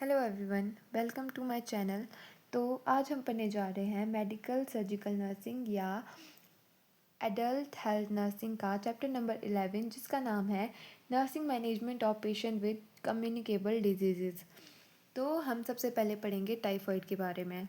Hello everyone, welcome to my channel. तो आज हम पढ़ने जा रहे हैं मेडिकल सर्जिकल नर्सिंग या एडल्ट हेल्थ नर्सिंग का चैप्टर नंबर 11, जिसका नाम है nursing management of patient with communicable disease. तो हम सबसे पहले पढ़ेंगे टाइफाइड के बारे में।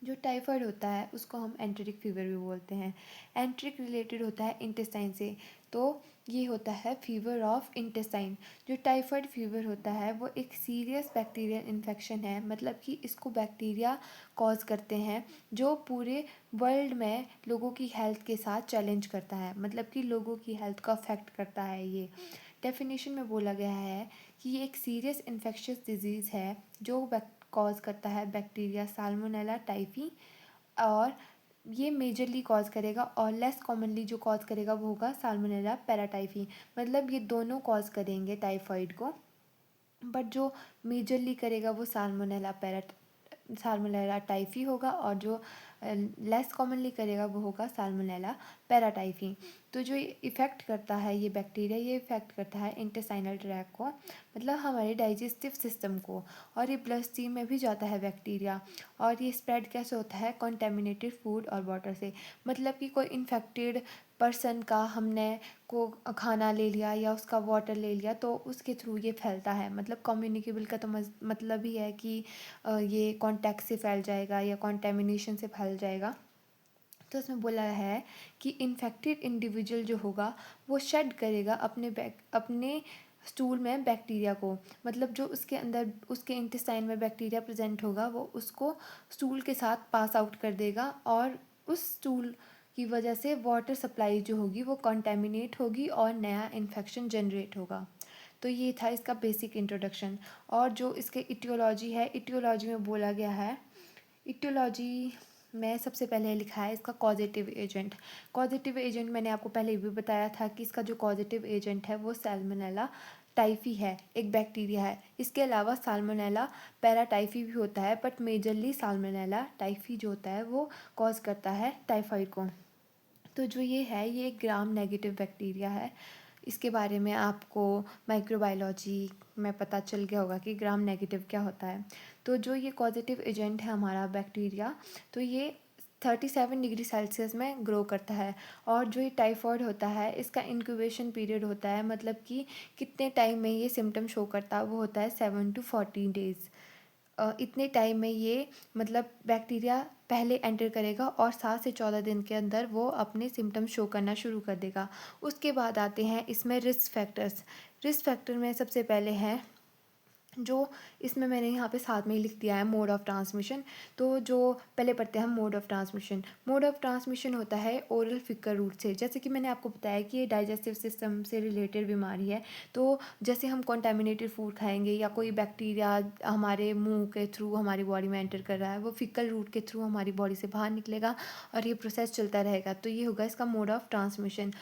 जो टाइफाइड होता है उसको हम एंटेरिक फीवर भी बोलते हैं। एंटेरिक रिलेटेड होता है इंटेस्टाइन से, तो ये होता है फीवर ऑफ इंटेस्टाइन। जो टाइफाइड फीवर होता है वो एक सीरियस बैक्टीरियल इन्फेक्शन है, मतलब कि इसको बैक्टीरिया कॉज करते हैं जो पूरे वर्ल्ड में लोगों की हेल्थ के साथ चैलेंज करता है, मतलब कि लोगों की हेल्थ को अफेक्ट करता है। ये डेफिनेशन में बोला गया है कि ये एक सीरियस इन्फेक्शियस डिजीज़ है जो कॉज करता है बैक्टीरिया साल्मोनेला टाइफी, और ये मेजरली कॉज करेगा, और लेस कॉमनली जो कॉज करेगा वो होगा साल्मोनेला पैराटाइफी। मतलब ये दोनों कॉज करेंगे टाइफाइड को, बट जो मेजरली करेगा वो साल्मोनेला टाइफी होगा, और जो लेस कॉमनली करेगा वो होगा साल्मोनेला पैराटाइफी। तो जो इफ़ेक्ट करता है ये बैक्टीरिया, ये इफ़ेक्ट करता है इंटेस्टाइनल ट्रैक को, मतलब हमारे डाइजेस्टिव सिस्टम को, और ये ब्लड स्ट्रीम में भी जाता है बैक्टीरिया। और ये स्प्रेड कैसे होता है? कॉन्टेमिनेटेड फूड और वाटर से, मतलब कि कोई इन्फेक्टेड पर्सन का हमने को खाना ले लिया या उसका वाटर ले लिया तो उसके थ्रू ये फैलता है। मतलब कम्युनिकेबल का तो मतलब ही है कि ये कांटेक्ट से फैल जाएगा या कॉन्टेमिनेशन से फैल जाएगा। तो उसमें बोला है कि इन्फेक्टेड इंडिविजुअल जो होगा वो शेड करेगा अपने स्टूल में बैक्टीरिया को, मतलब जो उसके अंदर उसके इंटेस्टाइन में बैक्टीरिया प्रेजेंट होगा वो उसको स्टूल के साथ पास आउट कर देगा, और उस स्टूल की वजह से वाटर सप्लाई जो होगी वो कंटेमिनेट होगी और नया इन्फेक्शन जनरेट होगा। तो ये था इसका बेसिक इंट्रोडक्शन। और जो इसके इटियोलॉजी है, इटियोलॉजी में बोला गया है, इटियोलॉजी में सबसे पहले लिखा है इसका कॉजेटिव एजेंट। कॉजेटिव एजेंट मैंने आपको पहले भी बताया था कि इसका जो कॉजेटिव एजेंट है वो सैल्मोनेला टाइफी है, एक बैक्टीरिया है। इसके अलावा साल्मोनेला पैराटाइफी भी होता है, बट मेजरली साल्मोनेला टाइफी जो होता है वो कॉज करता है टाइफाइड को। तो जो ये है ये एक ग्राम नेगेटिव बैक्टीरिया है। इसके बारे में आपको माइक्रोबायोलॉजी में पता चल गया होगा कि ग्राम नेगेटिव क्या होता है। तो जो ये पॉजिटिव एजेंट है हमारा बैक्टीरिया, तो ये 37 डिग्री सेल्सियस में ग्रो करता है। और जो ये टाइफाइड होता है इसका इंक्यूबेशन पीरियड होता है, मतलब कि कितने टाइम में ये सिम्टम शो करता है, वो होता है 7 to 14 डेज़। इतने टाइम में ये मतलब बैक्टीरिया पहले एंटर करेगा और 7 से 14 दिन के अंदर वो अपने सिम्टम शो करना शुरू कर देगा। उसके बाद आते हैं इसमें रिस्क फैक्टर्स। रिस्क फैक्टर में सबसे पहले हैं जो इसमें मैंने यहाँ पे साथ में ही लिख दिया है मोड ऑफ़ ट्रांसमिशन। तो जो पहले पढ़ते हैं mode of transmission. Mode of transmission होता है ओरल फीकल रूट से। जैसे कि मैंने आपको बताया कि ये डाइजेस्टिव सिस्टम से रिलेटेड बीमारी है, तो जैसे हम कॉन्टेमिनेटेड फूड खाएंगे या कोई बैक्टीरिया हमारे मुंह के थ्रू हमारी बॉडी में एंटर कर रहा है, वो फीकल रूट के थ्रू हमारी बॉडी से बाहर निकलेगा और ये प्रोसेस चलता रहेगा। तो ये होगा इसका मोड ऑफ़ ट्रांसमिशन।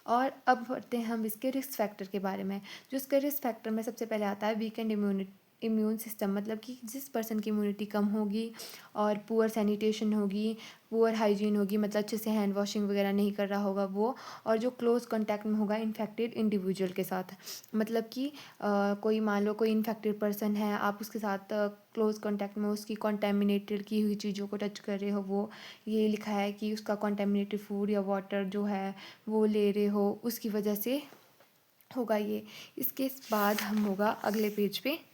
और अब पढ़ते हैं हम इसके रिस्क फैक्टर के बारे में। जो इसका रिस्क फैक्टर में सबसे पहले आता है वीकेंड इम्यून सिस्टम, मतलब कि जिस पर्सन की इम्यूनिटी कम होगी और पुअर सैनिटेशन होगी, पुअर हाइजीन होगी, मतलब अच्छे से हैंड वॉशिंग वगैरह नहीं कर रहा होगा वो, और जो क्लोज कांटेक्ट में होगा इन्फेक्टेड इंडिविजुअल के साथ। मतलब कि कोई मान लो कोई इन्फेक्टेड पर्सन है, आप उसके साथ क्लोज कांटेक्ट में उसकी कॉन्टेमिनेटेड की हुई चीज़ों को टच कर रहे हो, वो ये लिखा है कि उसका कॉन्टेमिनेटेड फूड या वाटर जो है वो ले रहे हो, उसकी वजह से होगा ये। इसके बाद हम होगा अगले पेज पे।